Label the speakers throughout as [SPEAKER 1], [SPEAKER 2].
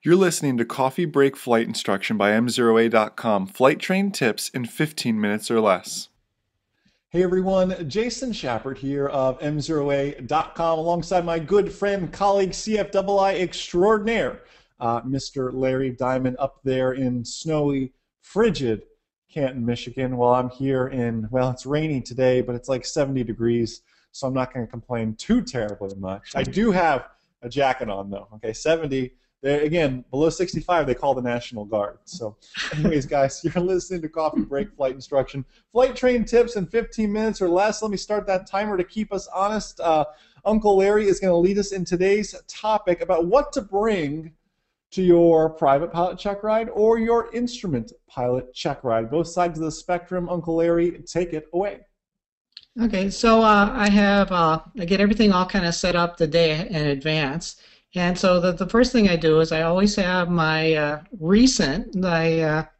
[SPEAKER 1] You're listening to Coffee Break Flight Instruction by MzeroA.com. Flight train tips in 15 minutes or less.
[SPEAKER 2] Hey everyone, Jason Shepard here of MzeroA.com alongside my good friend, colleague, CFII extraordinaire, Mr. Larry Diamond up there in snowy, frigid Canton, Michigan, while I'm here in, well, it's rainy today, but it's like 70 degrees, so I'm not going to complain too terribly much. I do have a jacket on though, okay, 70. Again, below 65, they call the National Guard. So anyways, guys, you're listening to Coffee Break Flight Instruction. Flight train tips in 15 minutes or less. Let me start that timer to keep us honest. Uncle Larry is going to lead us in today's topic about what to bring to your private pilot check ride or your instrument pilot check ride. Both sides of the spectrum. Uncle Larry, take it away.
[SPEAKER 3] Okay, so I get everything all kind of set up the day in advance. And so the first thing I do is I always have my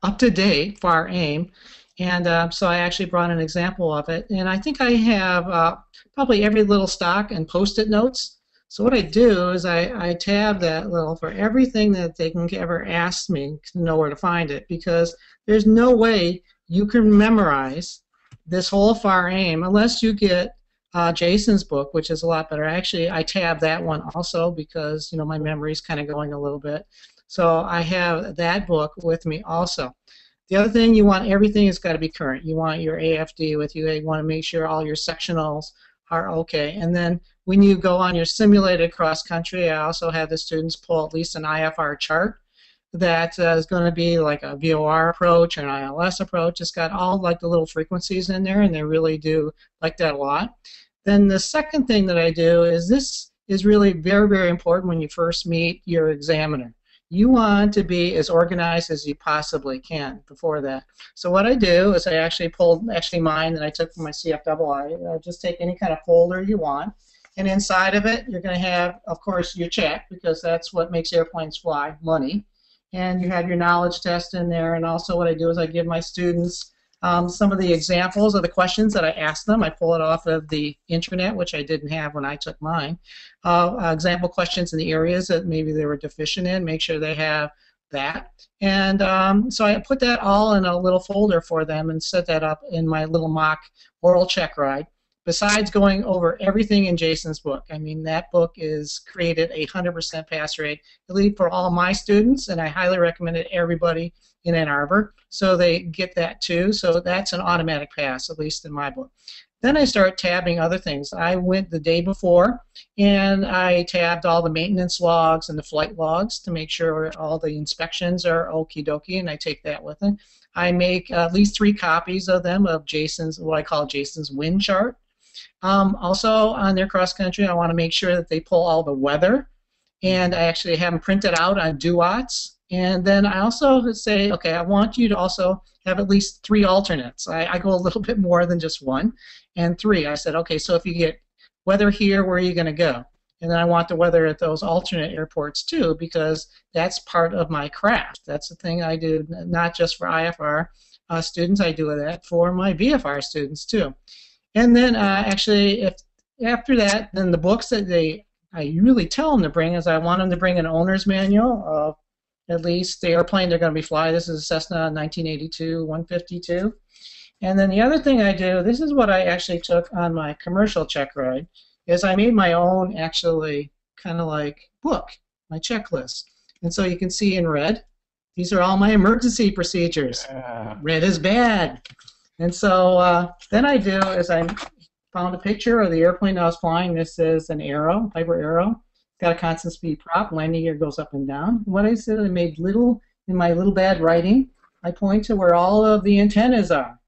[SPEAKER 3] up-to-date FAR aim, and so I actually brought an example of it. And I think I have probably every little stock and post-it notes. So what I do is I tab that little for everything that they can ever ask me to know where to find it, because there's no way you can memorize this whole FAR aim unless you get Jason's book, which is a lot better. Actually, I tab that one also because my memory's kind of going a little bit. So I have that book with me also. The other thing, you want everything has got to be current. You want your AFD with you. You want to make sure all your sectionals are okay. And then when you go on your simulated cross country, I also have the students pull at least an IFR chart that is going to be like a VOR approach or an ILS approach. It's got all like the little frequencies in there, and they really do like that a lot. Then the second thing that I do is this is really very, very important when you first meet your examiner. You want to be as organized as you possibly can before that. So what I do is I actually pulled mine that I took from my CFII. Just take any kind of folder you want, and inside of it you're going to have, of course, your check, because that's what makes airplanes fly, money. And you have your knowledge test in there, and also what I do is I give my students some of the examples of the questions that I asked them. I pull it off of the internet, which I didn't have when I took mine. Example questions in the areas that maybe they were deficient in, make sure they have that. And so I put that all in a little folder for them and set that up in my little mock oral check ride. Besides going over everything in Jason's book. I mean, that book is created a 100% pass rate, at least for all my students, and I highly recommend it to everybody in Ann Arbor, so they get that too. So that's an automatic pass, at least in my book. Then I start tabbing other things. I went the day before, and I tabbed all the maintenance logs and the flight logs to make sure all the inspections are okie dokie, and I take that with it. I make at least 3 copies of them of Jason's, what I call Jason's wind chart. Also, on their cross country, I want to make sure that they pull all the weather, and I actually have them printed out on duats. And then I also say, okay, I want you to also have at least 3 alternates. I go a little bit more than just 1 and 3. I said, okay, so if you get weather here, where are you going to go? And then I want the weather at those alternate airports too, because that's part of my craft. That's the thing I do, not just for IFR students. I do that for my VFR students too. And then actually, if after that, then the books that I really tell them to bring is I want them to bring an owner's manual of at least the airplane they're going to be flying. This is a Cessna 1982-152. And then the other thing I do, this is what I actually took on my commercial check ride, is I made my own actually kind of like book, my checklist. And so you can see in red, these are all my emergency procedures. Red is bad. And so then I do is I found a picture of the airplane I was flying. This is an Arrow, Piper Arrow. It's got a constant speed prop. Landing gear goes up and down. What I said, I made in my little bad writing, I point to where all of the antennas are.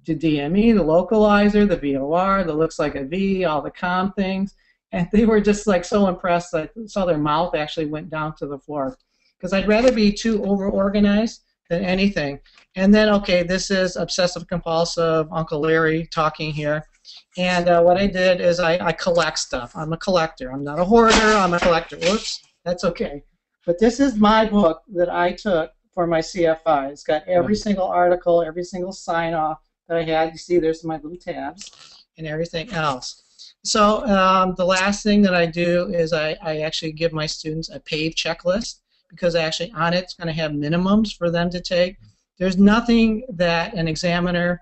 [SPEAKER 3] The DME, the localizer, the VOR, that looks like a V, all the comm things. And they were just like so impressed. I saw their mouth actually went down to the floor. Because I'd rather be too over-organized than anything. And then, okay, this is obsessive-compulsive Uncle Larry talking here. And what I did is I collect stuff. I'm a collector. I'm not a hoarder. I'm a collector. Whoops, that's okay. But this is my book that I took for my CFI. It's got every single article, every single sign-off that I had. You see there's my little tabs and everything else. So the last thing that I do is I actually give my students a PAVE checklist. because actually on it's going to have minimums for them to take. There's nothing that an examiner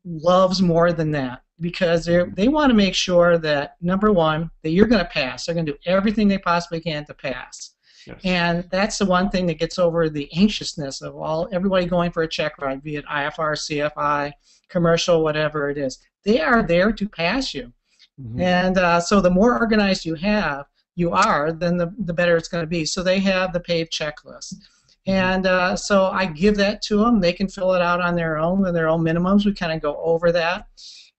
[SPEAKER 3] loves more than that, because they want to make sure that, number one, that you're going to pass. They're going to do everything they possibly can to pass.
[SPEAKER 2] Yes.
[SPEAKER 3] And that's the one thing that gets over the anxiousness of everybody going for a check ride, be it IFR, CFI, commercial, whatever it is. They are there to pass you. Mm-hmm. And so the more organized you are, then the better it's going to be. So they have the paved checklist. And so I give that to them. They can fill it out on their own with their own minimums. We kind of go over that.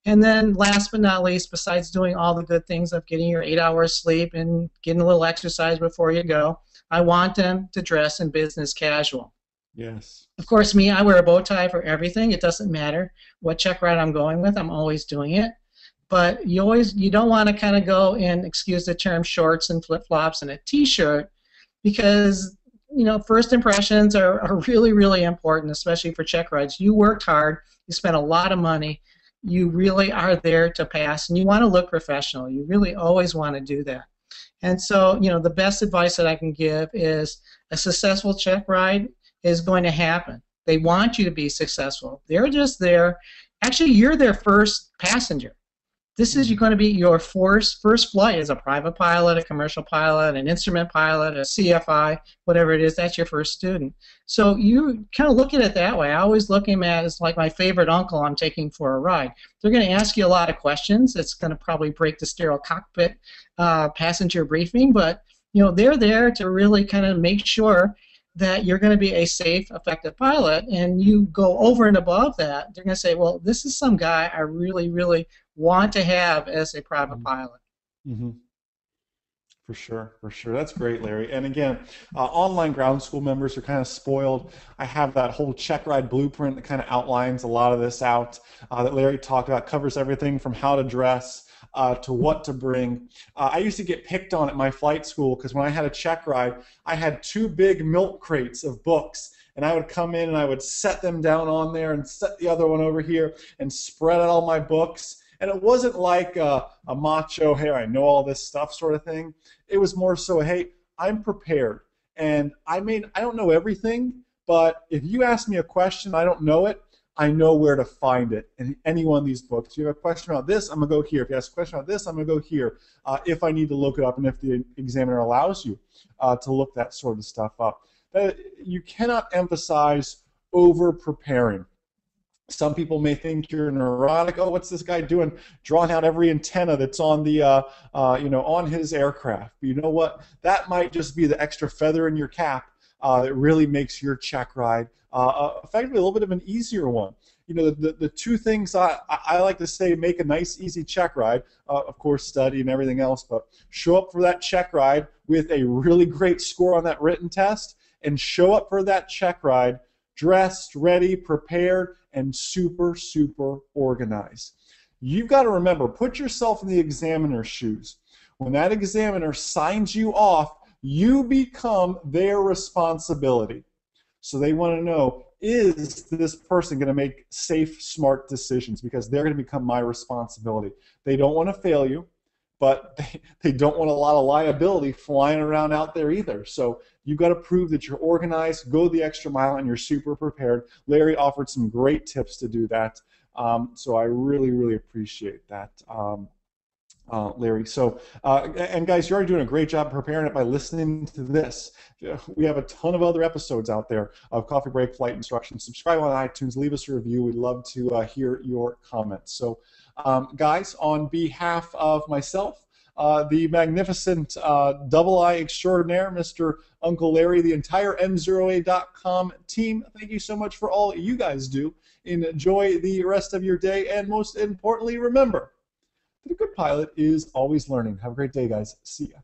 [SPEAKER 3] And then last but not least, besides doing all the good things of getting your 8 hours sleep and getting a little exercise before you go, I want them to dress in business casual.
[SPEAKER 2] Yes.
[SPEAKER 3] Of course, I wear a bow tie for everything. It doesn't matter what check ride I'm going with. I'm always doing it. But you don't want to kind of go in, excuse the term, shorts and flip-flops and a T-shirt, because first impressions are really, really important, especially for check rides. You worked hard. You spent a lot of money. You really are there to pass, and you want to look professional. You really always want to do that. And so, the best advice that I can give is a successful check ride is going to happen. They want you to be successful. They're just there. Actually, you're their first passenger. This is going to be your first flight as a private pilot, a commercial pilot, an instrument pilot, a CFI, whatever it is. That's your first student. So you kind of look at it that way. I always look at them as like my favorite uncle I'm taking for a ride. They're going to ask you a lot of questions. It's going to probably break the sterile cockpit passenger briefing, but they're there to really kind of make sure that you're going to be a safe, effective pilot, and you go over and above that. They're going to say, well, this is some guy I really, really want to have as a private pilot.
[SPEAKER 2] Mm-hmm. For sure. That's great, Larry. And again, online ground school members are kind of spoiled. I have that whole check ride blueprint that kind of outlines a lot of this out that Larry talked about, covers everything from how to dress to what to bring. I used to get picked on at my flight school because when I had a check ride, I had 2 big milk crates of books. And I would come in and I would set them down on there and set the other one over here and spread out all my books. And it wasn't like a macho, hey, I know all this stuff sort of thing. It was more so, hey, I'm prepared. And I don't know everything, but if you ask me a question, I don't know it, I know where to find it in any one of these books. If you have a question about this, I'm going to go here. If you ask a question about this, I'm going to go here. If I need to look it up and if the examiner allows you to look that sort of stuff up. You cannot emphasize over-preparing. Some people may think you're neurotic. Oh, what's this guy doing? Drawing out every antenna that's on the, on his aircraft. But you know what? That might just be the extra feather in your cap that really makes your check ride effectively a little bit of an easier one. The 2 things I like to say make a nice, easy check ride. Of course, study and everything else, but show up for that check ride with a really great score on that written test, and show up for that check ride dressed, ready, prepared, and super, super organized. You've got to remember, put yourself in the examiner's shoes. When that examiner signs you off, you become their responsibility. So they want to know, is this person going to make safe, smart decisions? Because they're going to become my responsibility. They don't want to fail you, but they don't want a lot of liability flying around out there either. So you've got to prove that you're organized, go the extra mile, and you're super prepared. Larry offered some great tips to do that. So I really, really appreciate that, Larry. So, and guys, you're already doing a great job preparing it by listening to this. We have a ton of other episodes out there of Coffee Break Flight Instructions. Subscribe on iTunes, leave us a review. We'd love to hear your comments. So, guys, on behalf of myself, the magnificent double I extraordinaire, Mr. Uncle Larry, the entire MzeroA.com team, thank you so much for all you guys do. Enjoy the rest of your day, and most importantly, remember that a good pilot is always learning. Have a great day, guys. See ya.